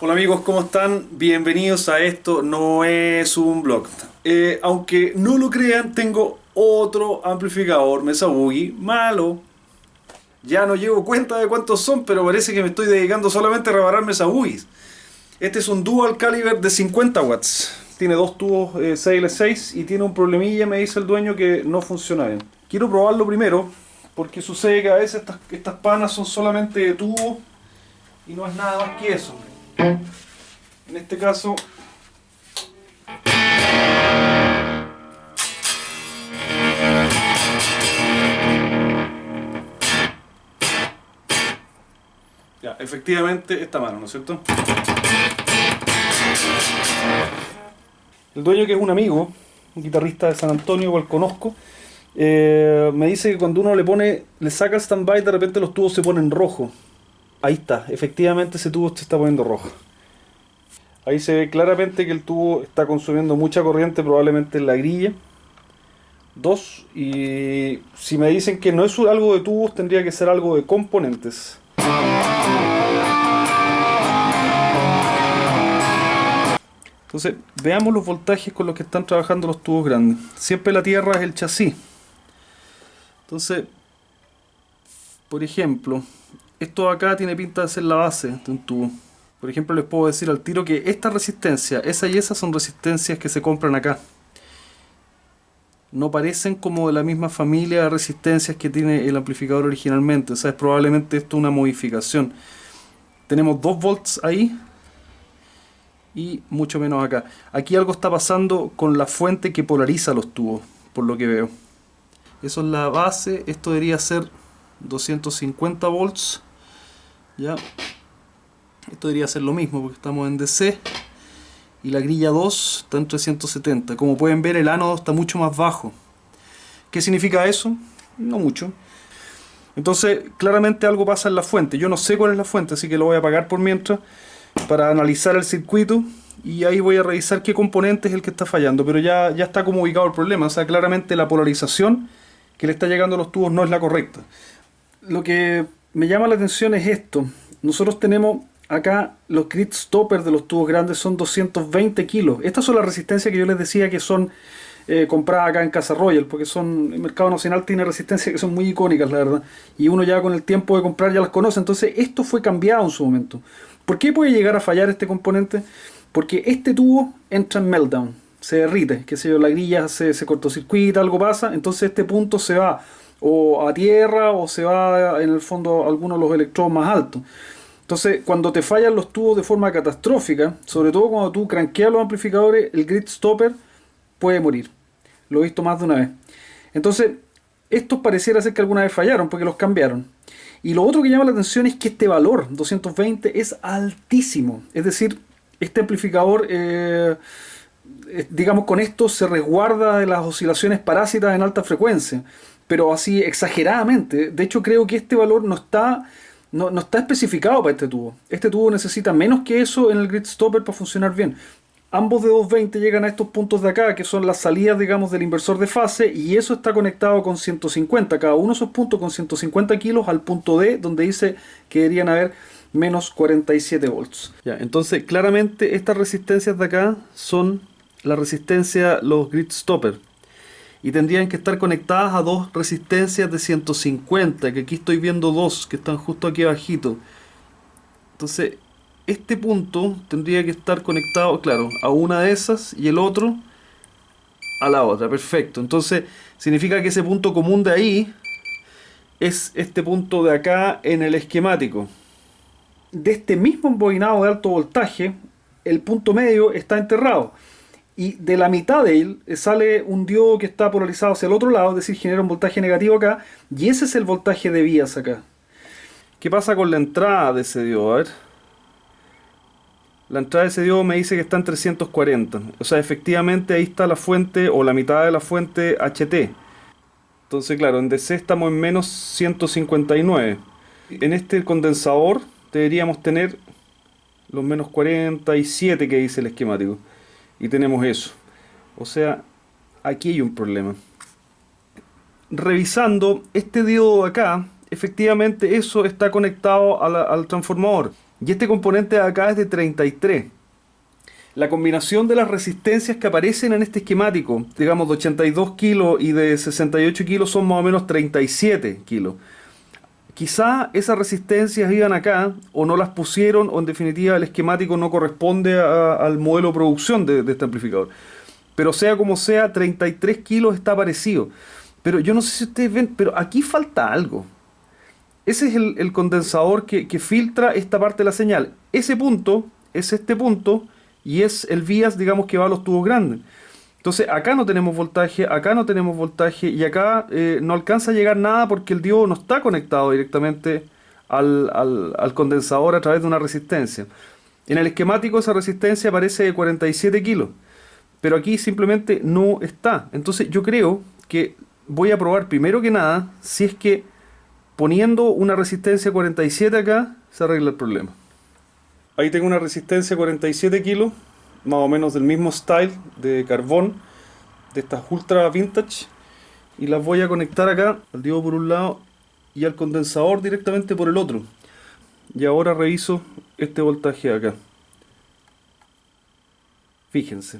Hola amigos, ¿cómo están? Bienvenidos a Esto No Es un Blog. Aunque no lo crean, tengo otro amplificador Mesa Boogie malo. Ya no llevo cuenta de cuántos son, pero parece que me estoy dedicando solamente a reparar Mesa Boogies. Este es un Dual Caliber de 50 watts. Tiene dos tubos 6L6 y tiene un problemilla, me dice el dueño, que no funciona bien. Quiero probarlo primero, porque sucede que a veces estas panas son solamente de tubo y no es nada más que eso. En este caso, ya, efectivamente esta mano, ¿no es cierto? El dueño, que es un amigo, un guitarrista de San Antonio, igual conozco, me dice que cuando uno le saca el stand-by, de repente los tubos se ponen rojos. Ahí está, efectivamente ese tubo se está poniendo rojo. Ahí se ve claramente que el tubo está consumiendo mucha corriente, probablemente en la grilla. Dos, y si me dicen que no es algo de tubos, tendría que ser algo de componentes. Entonces, veamos los voltajes con los que están trabajando los tubos grandes. Siempre la tierra es el chasis. Entonces, por ejemplo, esto de acá tiene pinta de ser la base de un tubo. Por ejemplo, les puedo decir al tiro que esta resistencia, esa y esa, son resistencias que se compran acá. No parecen como de la misma familia de resistencias que tiene el amplificador originalmente. O sea, es probablemente esto una modificación. Tenemos 2 volts ahí y mucho menos acá. Aquí algo está pasando con la fuente que polariza los tubos, por lo que veo. Eso es la base. Esto debería ser 250 volts. Ya. Esto debería ser lo mismo porque estamos en DC. Y la grilla 2 está en 370. Como pueden ver, el ánodo está mucho más bajo. ¿Qué significa eso? No mucho. Entonces, claramente algo pasa en la fuente. Yo no sé cuál es la fuente, así que lo voy a apagar por mientras para analizar el circuito. Y ahí voy a revisar qué componente es el que está fallando. Pero ya está como ubicado el problema. O sea, claramente la polarización que le está llegando a los tubos no es la correcta. Lo que me llama la atención es esto. Nosotros tenemos acá los grid stoppers de los tubos grandes, son 220 kilos. Estas son las resistencias que yo les decía que son compradas acá en Casa Royal, porque el mercado nacional tiene resistencias que son muy icónicas, la verdad. Y uno ya con el tiempo de comprar ya las conoce. Entonces esto fue cambiado en su momento. ¿Por qué puede llegar a fallar este componente? Porque este tubo entra en meltdown, se derrite, qué sé yo, la grilla se cortocircuita, algo pasa, entonces este punto se va o a tierra o se va en el fondo a algunos de los electrodos más altos. Entonces, cuando te fallan los tubos de forma catastrófica, sobre todo cuando tú cranqueas los amplificadores, el grid stopper puede morir. Lo he visto más de una vez. Entonces, estos pareciera ser que alguna vez fallaron porque los cambiaron. Y lo otro que llama la atención es que este valor, 220, es altísimo. Es decir, este amplificador, digamos, con esto se resguarda de las oscilaciones parásitas en alta frecuencia. Pero así exageradamente. De hecho, creo que este valor no está especificado para este tubo. Este tubo necesita menos que eso en el grid stopper para funcionar bien. Ambos de 220 llegan a estos puntos de acá, que son las salidas, digamos, del inversor de fase, y eso está conectado con 150. Cada uno de esos puntos con 150 kilos al punto D, donde dice que deberían haber menos 47 volts. Ya, entonces, claramente estas resistencias de acá son la resistencia, los grid stopper. Y tendrían que estar conectadas a dos resistencias de 150, que aquí estoy viendo dos, que están justo aquí abajito. Entonces, este punto tendría que estar conectado, claro, a una de esas y el otro a la otra. Perfecto. Entonces, significa que ese punto común de ahí es este punto de acá en el esquemático. De este mismo embobinado de alto voltaje, el punto medio está enterrado. Y de la mitad de él sale un diodo que está polarizado hacia el otro lado, es decir, genera un voltaje negativo acá, y ese es el voltaje de vías acá. ¿Qué pasa con la entrada de ese diodo? A ver. La entrada de ese diodo me dice que está en 340. O sea, efectivamente ahí está la fuente, o la mitad de la fuente HT. Entonces, claro, en DC estamos en menos 159. En este condensador deberíamos tener los menos 47 que dice el esquemático. Y tenemos eso. O sea, aquí hay un problema. Revisando este diodo de acá, efectivamente eso está conectado al transformador. y este componente de acá es de 33. La combinación de las resistencias que aparecen en este esquemático, digamos de 82 kilos y de 68 kilos, son más o menos 37 kilos. Quizá esas resistencias iban acá, o no las pusieron, o en definitiva el esquemático no corresponde al modelo de producción de este amplificador. Pero sea como sea, 33 kilos está parecido. Pero yo no sé si ustedes ven, pero aquí falta algo. Ese es el condensador que filtra esta parte de la señal. Ese punto es este punto y es el vías, digamos, que va a los tubos grandes. Entonces acá no tenemos voltaje y acá no alcanza a llegar nada porque el diodo no está conectado directamente al condensador a través de una resistencia. En el esquemático esa resistencia aparece de 47 kilos, pero aquí simplemente no está. Entonces yo creo que voy a probar primero que nada si es que poniendo una resistencia 47 acá se arregla el problema. Ahí tengo una resistencia 47 kilos, más o menos del mismo style de carbón, de estas ultra vintage, y las voy a conectar acá, al diodo por un lado y al condensador directamente por el otro. Y ahora reviso este voltaje de acá. Fíjense,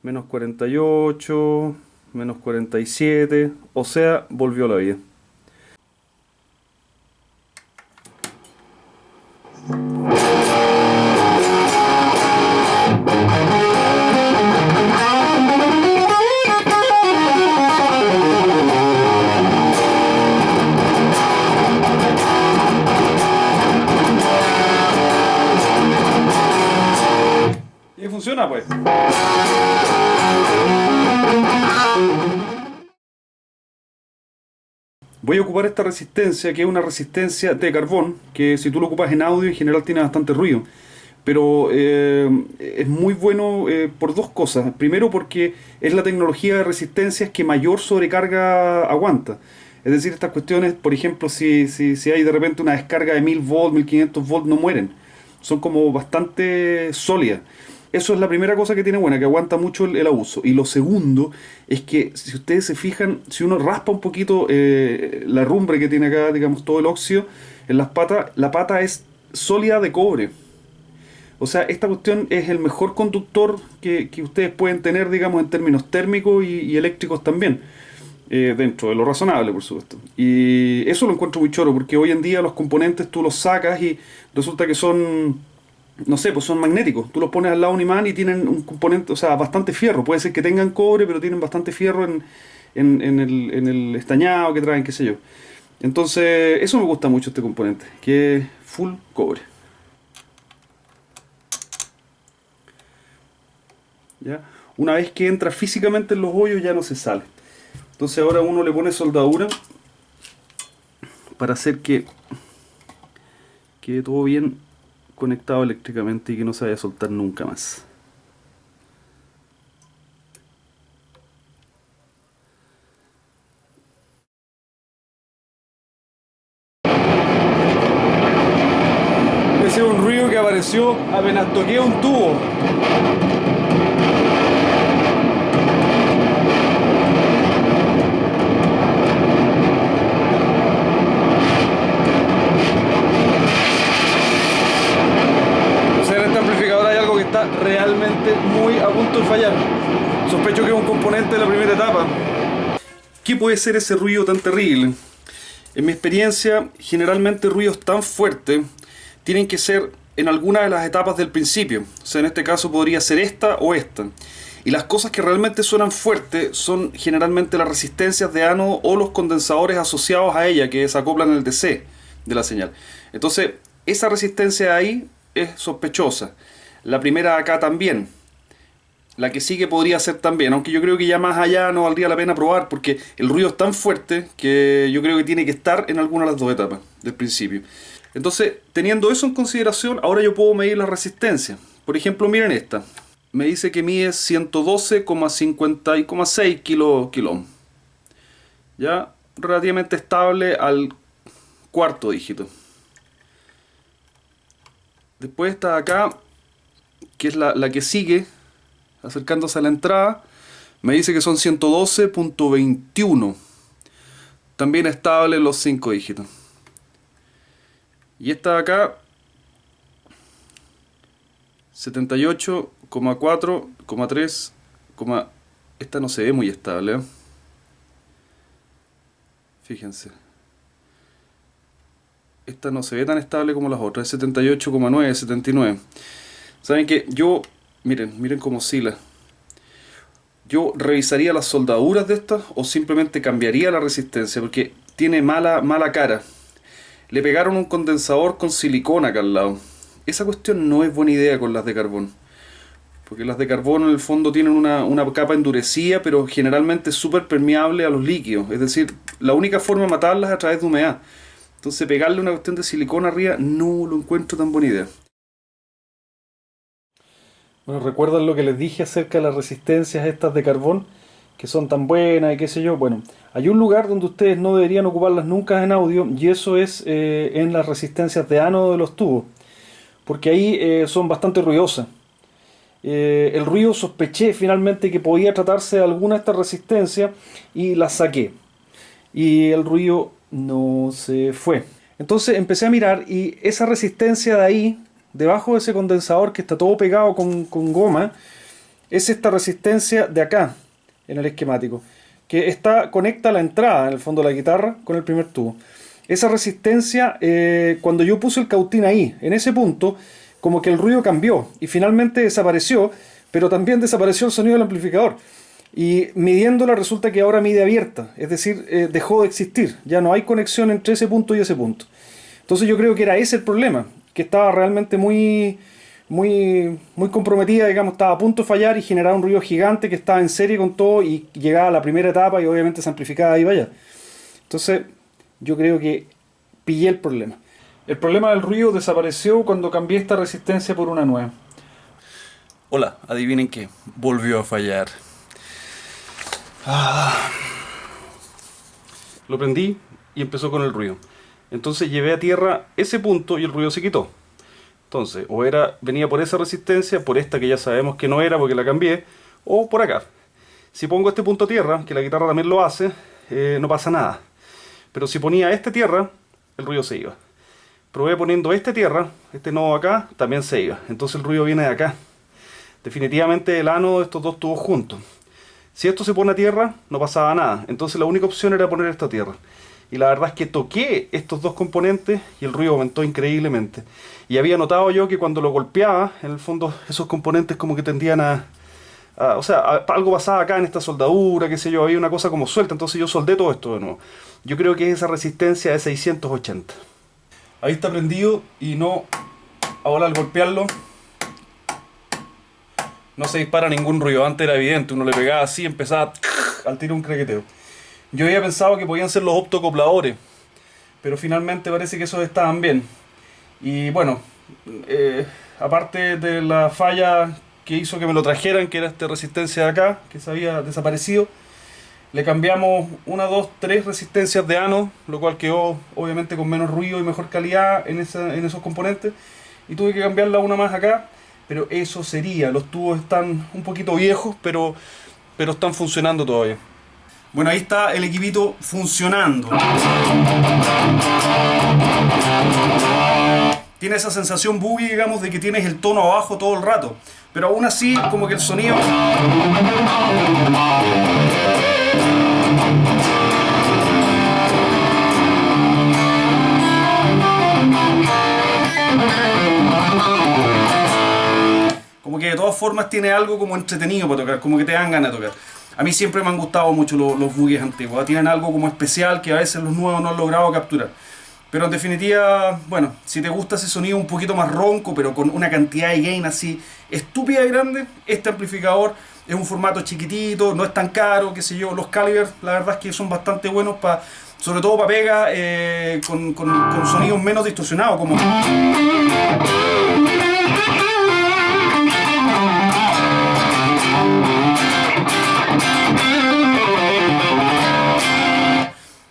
menos 48, menos 47, o sea, volvió a la vida. Y funciona pues. Voy a ocupar esta resistencia, que es una resistencia de carbón, que si tú lo ocupas en audio en general tiene bastante ruido. Pero es muy bueno por dos cosas. Primero porque es la tecnología de resistencias que mayor sobrecarga aguanta. Es decir, estas cuestiones, por ejemplo, si hay de repente una descarga de 1000 volts, 1500 volts, no mueren. Son como bastante sólidas. Eso es la primera cosa que tiene buena, que aguanta mucho el abuso. Y lo segundo es que, si ustedes se fijan, si uno raspa un poquito la herrumbre que tiene acá, digamos, todo el óxido en las patas, la pata es sólida de cobre. O sea, esta cuestión es el mejor conductor que ustedes pueden tener, digamos, en términos térmicos y eléctricos también. Dentro de lo razonable, por supuesto. Y eso lo encuentro muy choro, porque hoy en día los componentes tú los sacas y resulta que son, no sé, pues son magnéticos. Tú los pones al lado de un imán y tienen un componente, o sea, bastante fierro. Puede ser que tengan cobre, pero tienen bastante fierro en el estañado que traen, qué sé yo. Entonces, eso me gusta mucho este componente, que es full cobre. ¿Ya? Una vez que entra físicamente en los hoyos ya no se sale. Entonces ahora uno le pone soldadura para hacer que quede todo bien conectado eléctricamente y que no se vaya a soltar nunca más. Ese es un ruido que apareció apenas toqué un tubo. Realmente muy a punto de fallar. Sospecho que es un componente de la primera etapa. ¿Qué puede ser ese ruido tan terrible? En mi experiencia, generalmente ruidos tan fuertes tienen que ser en alguna de las etapas del principio. O sea, en este caso podría ser esta o esta. Y las cosas que realmente suenan fuertes son generalmente las resistencias de ánodo o los condensadores asociados a ella que se acoplan al DC de la señal. Entonces, esa resistencia ahí es sospechosa. La primera acá también. La que sigue podría ser también, aunque yo creo que ya más allá no valdría la pena probar porque el ruido es tan fuerte que yo creo que tiene que estar en alguna de las dos etapas del principio. Entonces, teniendo eso en consideración, ahora yo puedo medir la resistencia. Por ejemplo, miren esta. Me dice que mide 112,50,6 kilo. Ya, relativamente estable al cuarto dígito. Después está acá, que es la que sigue, acercándose a la entrada, me dice que son 112,21. También estable en los 5 dígitos. Y esta de acá 78,4,3, esta no se ve muy estable, ¿eh? Fíjense. Esta no se ve tan estable como las otras, es 78,9, 79. Saben que yo, miren cómo oscila. Yo revisaría las soldaduras de estas o simplemente cambiaría la resistencia porque tiene mala cara. Le pegaron un condensador con silicona acá al lado. Esa cuestión no es buena idea con las de carbón. Porque las de carbón en el fondo tienen una capa endurecida, pero generalmente es súper permeable a los líquidos. Es decir, la única forma de matarlas es a través de humedad. Entonces pegarle una cuestión de silicona arriba no lo encuentro tan buena idea. Bueno, ¿recuerdan lo que les dije acerca de las resistencias estas de carbón? Que son tan buenas y qué sé yo. Bueno, hay un lugar donde ustedes no deberían ocuparlas nunca en audio y eso es en las resistencias de ánodo de los tubos. Porque ahí son bastante ruidosas. El ruido sospeché finalmente que podía tratarse de alguna de estas resistencias y las saqué. Y el ruido no se fue. Entonces empecé a mirar y esa resistencia de ahí, debajo de ese condensador que está todo pegado con goma, es esta resistencia de acá, en el esquemático, que conecta la entrada, en el fondo de la guitarra, con el primer tubo. Esa resistencia, cuando yo puse el cautín ahí, en ese punto, como que el ruido cambió y finalmente desapareció, pero también desapareció el sonido del amplificador. Y midiéndola resulta que ahora mide abierta, es decir, dejó de existir, ya no hay conexión entre ese punto y ese punto. Entonces yo creo que era ese el problema, que estaba realmente muy comprometida, digamos, estaba a punto de fallar y generaba un ruido gigante que estaba en serie con todo y llegaba a la primera etapa y obviamente se amplificaba ahí vaya. Entonces yo creo que pillé el problema. El problema del ruido desapareció cuando cambié esta resistencia por una nueva. Hola, adivinen qué, volvió a fallar. Lo prendí y empezó con el ruido. Entonces llevé a tierra ese punto y el ruido se quitó. Entonces, o venía por esa resistencia, por esta que ya sabemos que no era porque la cambié, o por acá. Si pongo este punto a tierra, que la guitarra también lo hace, no pasa nada. Pero si ponía este tierra, el ruido se iba. Probé poniendo este tierra, este nodo acá, también se iba. Entonces el ruido viene de acá. Definitivamente el ánodo de estos dos tubos juntos. Si esto se pone a tierra, no pasaba nada. Entonces la única opción era poner esta tierra. Y la verdad es que toqué estos dos componentes y el ruido aumentó increíblemente. Y había notado yo que cuando lo golpeaba, en el fondo esos componentes como que tendían o sea, algo pasaba acá en esta soldadura, qué sé yo, había una cosa como suelta. Entonces yo soldé todo esto de nuevo. Yo creo que es esa resistencia de 680. Ahí está prendido y no, ahora al golpearlo no se dispara ningún ruido. Antes era evidente, uno le pegaba así, empezaba al tiro un craqueteo. Yo había pensado que podían ser los optocopladores, pero finalmente parece que esos estaban bien. Y bueno, aparte de la falla que hizo que me lo trajeran, que era esta resistencia de acá, que se había desaparecido, le cambiamos 1, 2, 3 resistencias de ánodo, lo cual quedó obviamente con menos ruido y mejor calidad en esos componentes. Y tuve que cambiarla una más acá, pero eso sería. Los tubos están un poquito viejos, pero están funcionando todavía. Bueno, ahí está el equipito funcionando. Tiene esa sensación boogie, digamos, de que tienes el tono abajo todo el rato. Pero aún así, como que el sonido... como que de todas formas tiene algo como entretenido para tocar, como que te dan ganas de tocar. A mí siempre me han gustado mucho los boogies antiguos, tienen algo como especial que a veces los nuevos no han logrado capturar. Pero en definitiva, bueno, si te gusta ese sonido un poquito más ronco, pero con una cantidad de gain así estúpida y grande, este amplificador es un formato chiquitito, no es tan caro, qué sé yo. Los Caliber, la verdad es que son bastante buenos, sobre todo para pega, con sonidos menos distorsionados, como...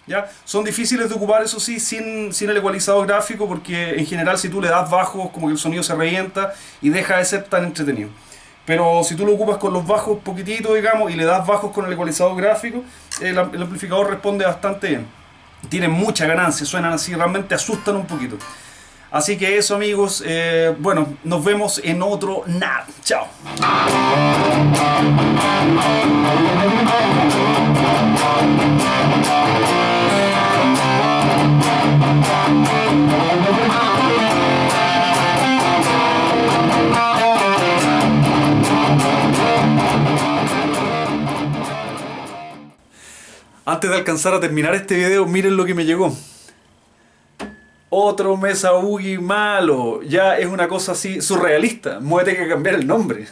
¿Ya? Son difíciles de ocupar, eso sí, sin el ecualizador gráfico, porque en general si tú le das bajos, como que el sonido se revienta y deja de ser tan entretenido. Pero si tú lo ocupas con los bajos poquitito, digamos, y le das bajos con el ecualizador gráfico, el amplificador responde bastante bien. Tienen mucha ganancia, suenan así, realmente asustan un poquito. Así que eso, amigos. Bueno, nos vemos en otro NAD. Chao. Antes de alcanzar a terminar este video, miren lo que me llegó. Otro Mesa Boogie malo. Ya es una cosa así surrealista. Me voy a tener que cambiar el nombre.